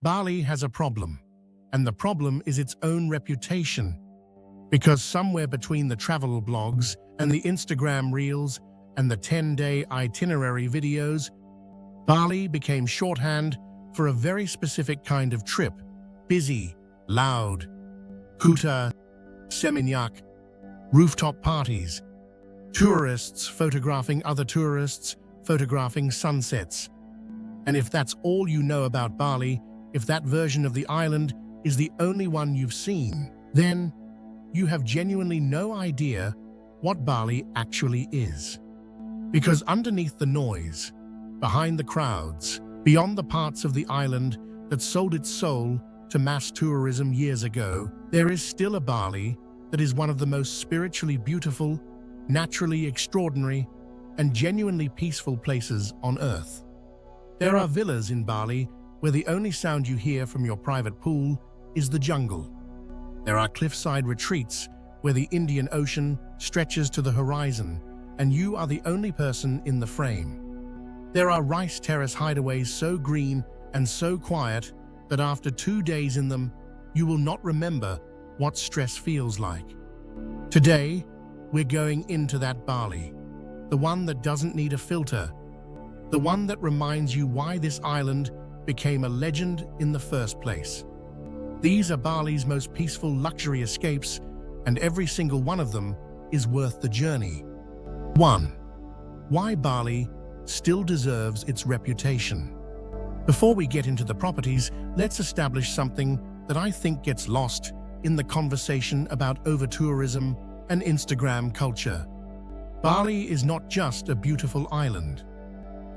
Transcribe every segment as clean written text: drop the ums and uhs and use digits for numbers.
Bali has a problem, and the problem is its own reputation. Because somewhere between the travel blogs and the Instagram reels and the 10-day itinerary videos, Bali became shorthand for a very specific kind of trip: busy, loud, kuta, seminyak, rooftop parties, tourists photographing other tourists, photographing sunsets. And if that's all you know about Bali, if that version of the island is the only one you've seen, then you have genuinely no idea what Bali actually is. Because underneath the noise, behind the crowds, beyond the parts of the island that sold its soul to mass tourism years ago, there is still a Bali that is one of the most spiritually beautiful, naturally extraordinary, and genuinely peaceful places on Earth. There are villas in Bali where the only sound you hear from your private pool is the jungle. There are cliffside retreats where the Indian Ocean stretches to the horizon and you are the only person in the frame. There are rice terrace hideaways so green and so quiet that after 2 days in them, you will not remember what stress feels like. Today, we're going into that Bali, the one that doesn't need a filter, the one that reminds you why this island became a legend in the first place. These are Bali's most peaceful luxury escapes, and every single one of them is worth the journey. 1. Why Bali still deserves its reputation. Before we get into the properties, let's establish something that I think gets lost in the conversation about over-tourism and Instagram culture. Bali is not just a beautiful island.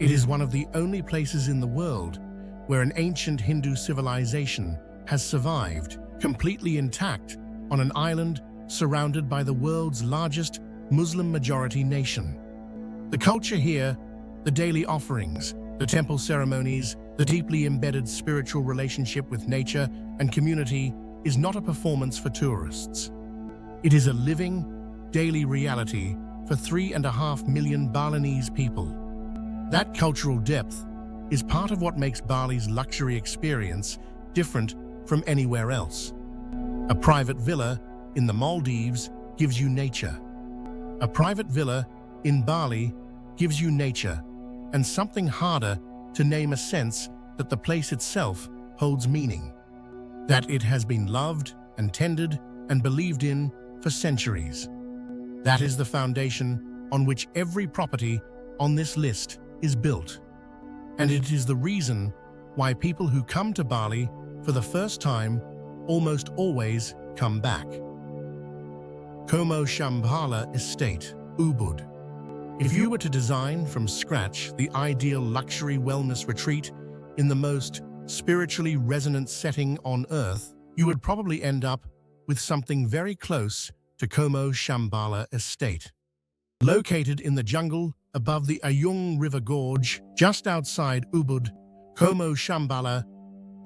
It is one of the only places in the world where an ancient Hindu civilization has survived, completely intact, on an island surrounded by the world's largest Muslim-majority nation. The culture here, the daily offerings, the temple ceremonies, the deeply embedded spiritual relationship with nature and community is not a performance for tourists. It is a living, daily reality for 3.5 million Balinese people. That cultural depth is part of what makes Bali's luxury experience different from anywhere else. A private villa in the Maldives gives you nature. A private villa in Bali gives you nature, and something harder to name, a sense that the place itself holds meaning, that it has been loved and tended and believed in for centuries. That is the foundation on which every property on this list is built. And it is the reason why people who come to Bali for the first time almost always come back. COMO Shambhala Estate, Ubud. If you were to design from scratch the ideal luxury wellness retreat in the most spiritually resonant setting on Earth, you would probably end up with something very close to COMO Shambhala Estate. Located in the jungle above the Ayung River Gorge, just outside Ubud, COMO Shambhala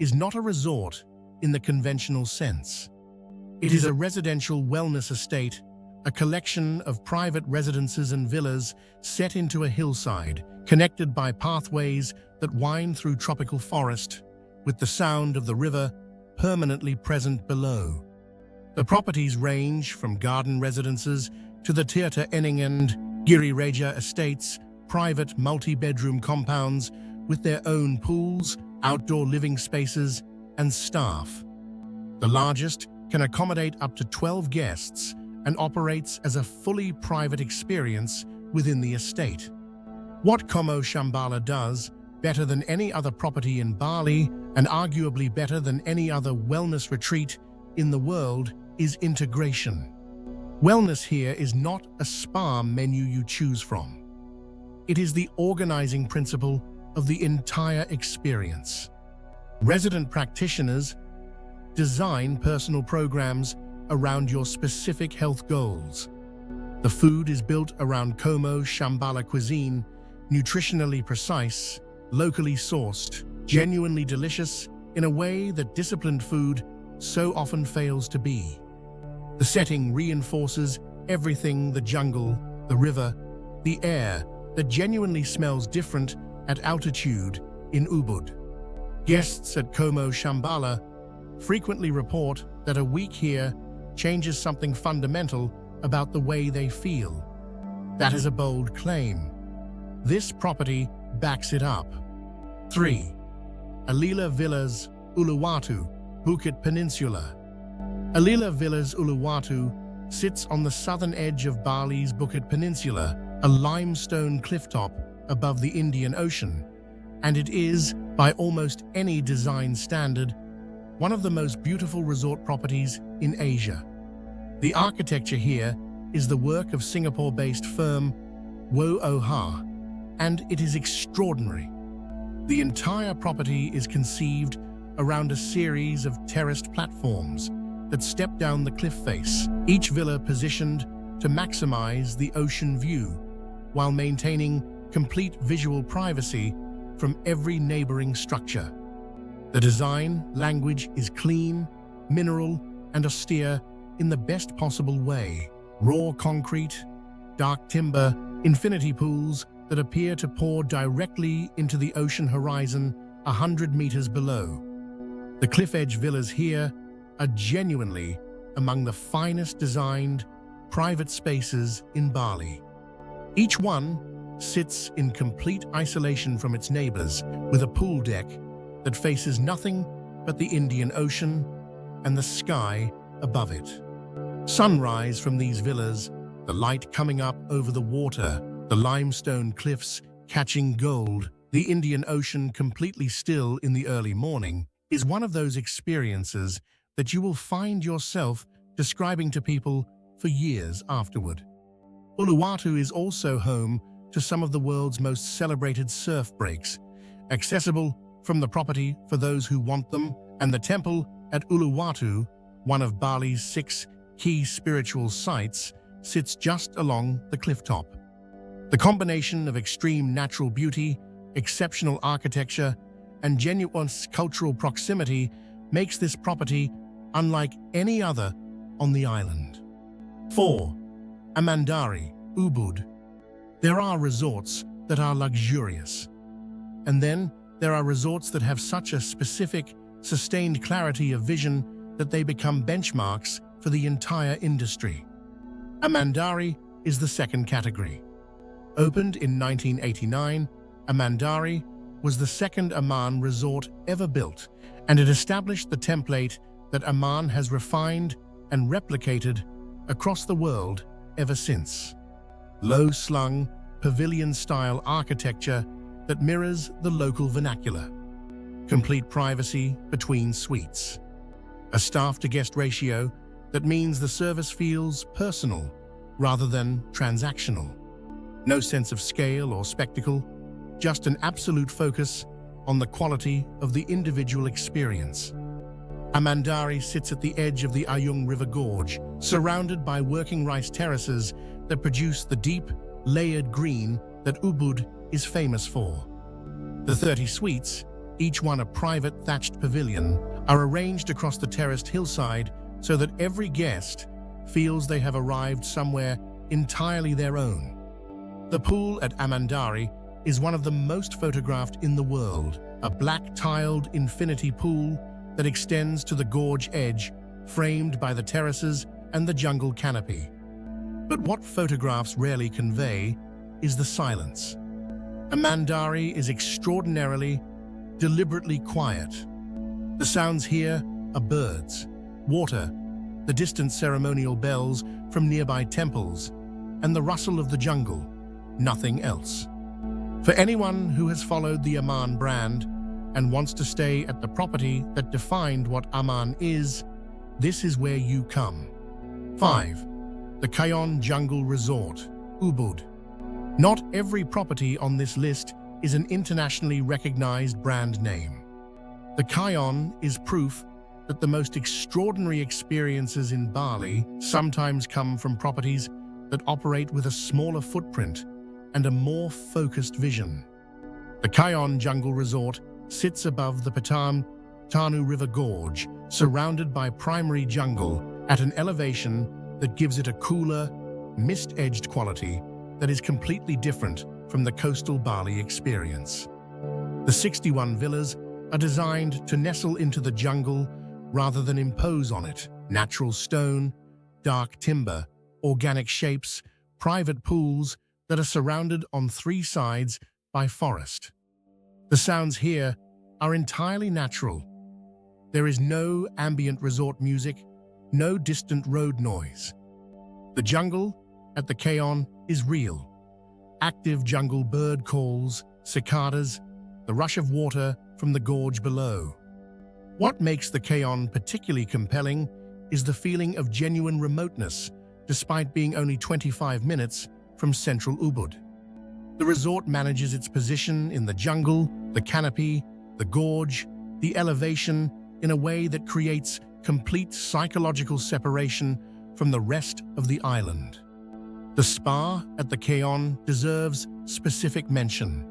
is not a resort in the conventional sense. It is a residential wellness estate, a collection of private residences and villas set into a hillside, connected by pathways that wind through tropical forest, with the sound of the river permanently present below. The properties range from garden residences to the Tirta Ening and Giri Raja estates, private multi-bedroom compounds with their own pools, outdoor living spaces, and staff. The largest can accommodate up to 12 guests and operates as a fully private experience within the estate. What COMO Shambhala does better than any other property in Bali, and arguably better than any other wellness retreat in the world, is integration. Wellness here is not a spa menu you choose from. It is the organizing principle of the entire experience. Resident practitioners design personal programs around your specific health goals. The food is built around COMO Shambhala cuisine, nutritionally precise, locally sourced, genuinely delicious in a way that disciplined food so often fails to be. The setting reinforces everything: the jungle, the river, the air that genuinely smells different at altitude in Ubud. Guests at COMO Shambhala frequently report that a week here changes something fundamental about the way they feel. That is a bold claim. This property backs it up. 3. Alila Villas Uluwatu, Bukit Peninsula. Alila Villas Uluwatu sits on the southern edge of Bali's Bukit Peninsula, a limestone clifftop above the Indian Ocean, and it is, by almost any design standard, one of the most beautiful resort properties in Asia. The architecture here is the work of Singapore-based firm Woh, and it is extraordinary. The entire property is conceived around a series of terraced platforms that step down the cliff face, each villa positioned to maximize the ocean view while maintaining complete visual privacy from every neighboring structure. The design language is clean, mineral, and austere in the best possible way. Raw concrete, dark timber, infinity pools that appear to pour directly into the ocean horizon 100 meters below. The cliff edge villas here are genuinely among the finest designed private spaces in Bali. Each one sits in complete isolation from its neighbors, with a pool deck that faces nothing but the Indian Ocean and the sky above it. Sunrise from these villas, the light coming up over the water, the limestone cliffs catching gold, the Indian Ocean completely still in the early morning, is one of those experiences that you will find yourself describing to people for years afterward. Uluwatu is also home to some of the world's most celebrated surf breaks, accessible from the property for those who want them, and the temple at Uluwatu, one of Bali's 6 key spiritual sites, sits just along the clifftop. The combination of extreme natural beauty, exceptional architecture, and genuine cultural proximity makes this property unlike any other on the island. 4. Amandari, Ubud. There are resorts that are luxurious, and then there are resorts that have such a specific, sustained clarity of vision that they become benchmarks for the entire industry. Amandari is the second category. Opened in 1989, Amandari was the second Amman resort ever built, and it established the template that Amman has refined and replicated across the world ever since. Low-slung, pavilion-style architecture that mirrors the local vernacular. Complete privacy between suites. A staff-to-guest ratio that means the service feels personal rather than transactional. No sense of scale or spectacle, just an absolute focus on the quality of the individual experience. Amandari sits at the edge of the Ayung River Gorge, surrounded by working rice terraces that produce the deep, layered green that Ubud is famous for. The 30 suites, each one a private thatched pavilion, are arranged across the terraced hillside so that every guest feels they have arrived somewhere entirely their own. The pool at Amandari is one of the most photographed in the world, a black-tiled infinity pool that extends to the gorge edge, framed by the terraces and the jungle canopy. But what photographs rarely convey is the silence. Amandari is extraordinarily, deliberately quiet. The sounds here are birds, water, the distant ceremonial bells from nearby temples, and the rustle of the jungle, nothing else. For anyone who has followed the Amman brand and wants to stay at the property that defined what Amman is, this is where you come. 5. The Kayon Jungle Resort, Ubud. Not every property on this list is an internationally recognized brand name. The Kayon is proof that the most extraordinary experiences in Bali sometimes come from properties that operate with a smaller footprint and a more focused vision. The Kayon Jungle Resort sits above the Tanu River Gorge, surrounded by primary jungle at an elevation that gives it a cooler, mist-edged quality that is completely different from the coastal Bali experience. The 61 villas are designed to nestle into the jungle rather than impose on it. Natural stone, dark timber, organic shapes, private pools that are surrounded on three sides by forest. The sounds here are entirely natural. There is no ambient resort music, no distant road noise. The jungle at the Kayon is real. Active jungle bird calls, cicadas, the rush of water from the gorge below. What makes the Kayon particularly compelling is the feeling of genuine remoteness, despite being only 25 minutes from central Ubud. The resort manages its position in the jungle, the canopy, the gorge, the elevation in a way that creates complete psychological separation from the rest of the island. The spa at the Kayon deserves specific mention.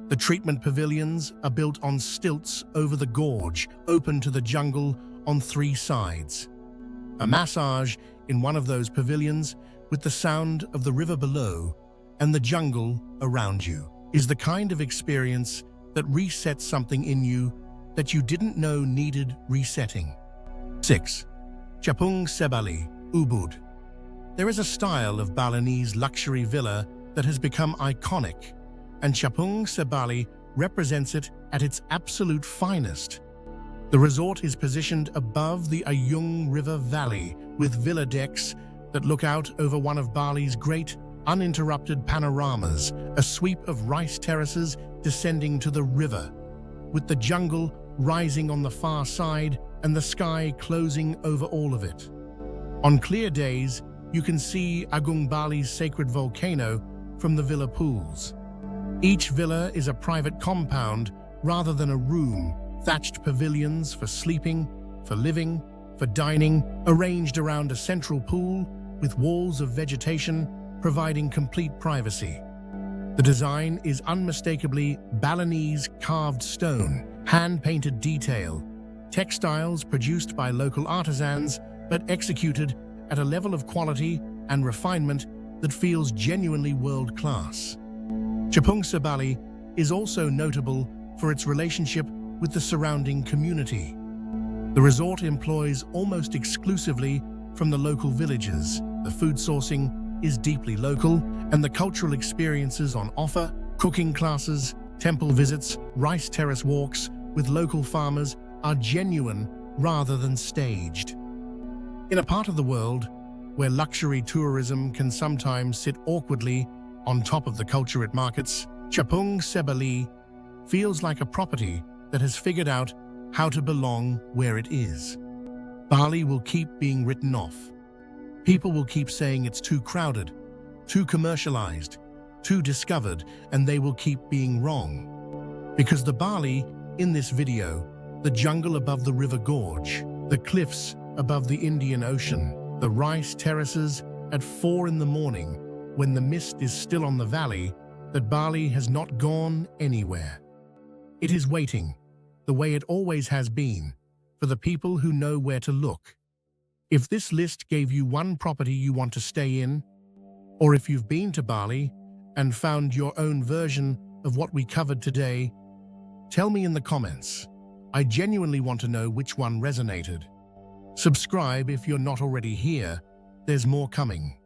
The treatment pavilions are built on stilts over the gorge, open to the jungle on three sides. A massage in one of those pavilions, with the sound of the river below and the jungle around you, is the kind of experience that resets something in you that you didn't know needed resetting. 6. Chapung Sebali, Ubud. There is a style of Balinese luxury villa that has become iconic, and Chapung Sebali represents it at its absolute finest. The resort is positioned above the Ayung River Valley with villa decks that look out over one of Bali's great, uninterrupted panoramas, a sweep of rice terraces descending to the river, with the jungle rising on the far side and the sky closing over all of it. On clear days, you can see Agung Bali's sacred volcano from the villa pools. Each villa is a private compound rather than a room, thatched pavilions for sleeping, for living, for dining, arranged around a central pool with walls of vegetation providing complete privacy. The design is unmistakably Balinese carved stone, hand-painted detail, textiles produced by local artisans but executed at a level of quality and refinement that feels genuinely world-class. Chapung Sebali is also notable for its relationship with the surrounding community. The resort employs almost exclusively from the local villages. The food sourcing is deeply local, and the cultural experiences on offer, cooking classes, temple visits, rice terrace walks with local farmers, are genuine rather than staged. In a part of the world where luxury tourism can sometimes sit awkwardly on top of the culture it markets, Chapung Sebali feels like a property that has figured out how to belong where it is. Bali will keep being written off. People will keep saying it's too crowded, too commercialized, too discovered, and they will keep being wrong. Because the Bali in this video, the jungle above the river gorge, the cliffs above the Indian Ocean, the rice terraces at 4 in the morning when the mist is still on the valley, that Bali has not gone anywhere. It is waiting, the way it always has been, for the people who know where to look. If this list gave you one property you want to stay in, or if you've been to Bali and found your own version of what we covered today, tell me in the comments. I genuinely want to know which one resonated. Subscribe if you're not already here. There's more coming.